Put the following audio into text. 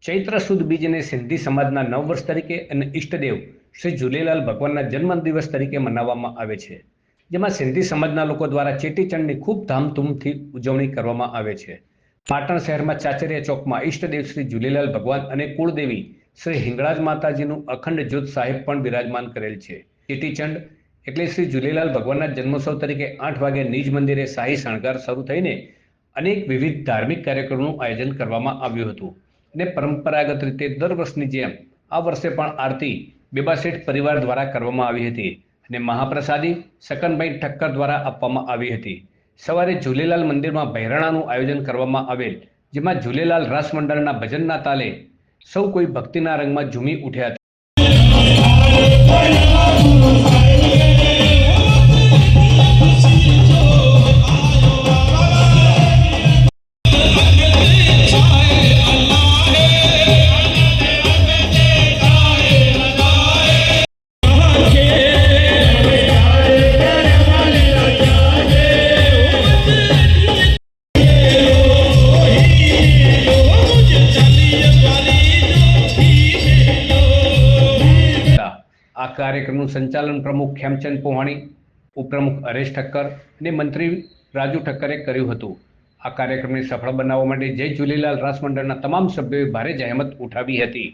ચૈત્ર સુદ બીજને સિંધી સમાજના નવ વર્ષ તરીકે અને ઈષ્ટદેવ શ્રી ઝૂલેલાલ ભગવાનના જન્મદિવસ તરીકે મનાવવામાં આવે છે, જેમાં સિંધી સમાજના લોકો દ્વારા ચેટીચંડની ખૂબ ધામધૂમથી ઉજવણી કરવામાં આવે છે. પાટણ શહેરમાં ચાચરિયા ચોકમાં ઈષ્ટદેવ શ્રી ઝૂલેલાલ ભગવાન અને કુળદેવી શ્રી હિંગળાજ માતાજીનું અખંડ જ્યોત સાહેબ પણ બિરાજમાન કરેલ છે. ચેટીચંડ એટલે શ્રી ઝૂલેલાલ ભગવાનના જન્મોત્સવ તરીકે 8 વાગે નિજ મંદિરે શાહી શણગાર શરૂ થઈને અનેક વિવિધ ધાર્મિક કાર્યક્રમોનું આયોજન કરવામાં આવ્યું હતું અને પરંપરાગત રીતે દર વર્ષની જેમ આ વર્ષે પણ આરતી બેબાસેઠ પરિવાર દ્વારા કરવામાં આવી હતી અને મહાપ્રસાદી શકનભાઈ ઠક્કર દ્વારા આપવામાં આવી હતી. સવારે ઝૂલેલાલ મંદિરમાં બહેરાણાનું આયોજન કરવામાં આવેલ, જેમાં ઝૂલેલાલ રાસ મંડળના ભજનના તાલે સૌ કોઈ ભક્તિના રંગમાં ઝૂમી ઉઠ્યા હતા. આ કાર્યક્રમનું સંચાલન પ્રમુખ ખેમચંદ પોહાણી, ઉપપ્રમુખ હરેશ ઠક્કર અને મંત્રી રાજુ ઠક્કરે કર્યું હતું. આ કાર્યક્રમને સફળ બનાવવા માટે જય ઝૂલેલાલ રાસ મંડળના તમામ સભ્યોએ ભારે જહેમત ઉઠાવી હતી.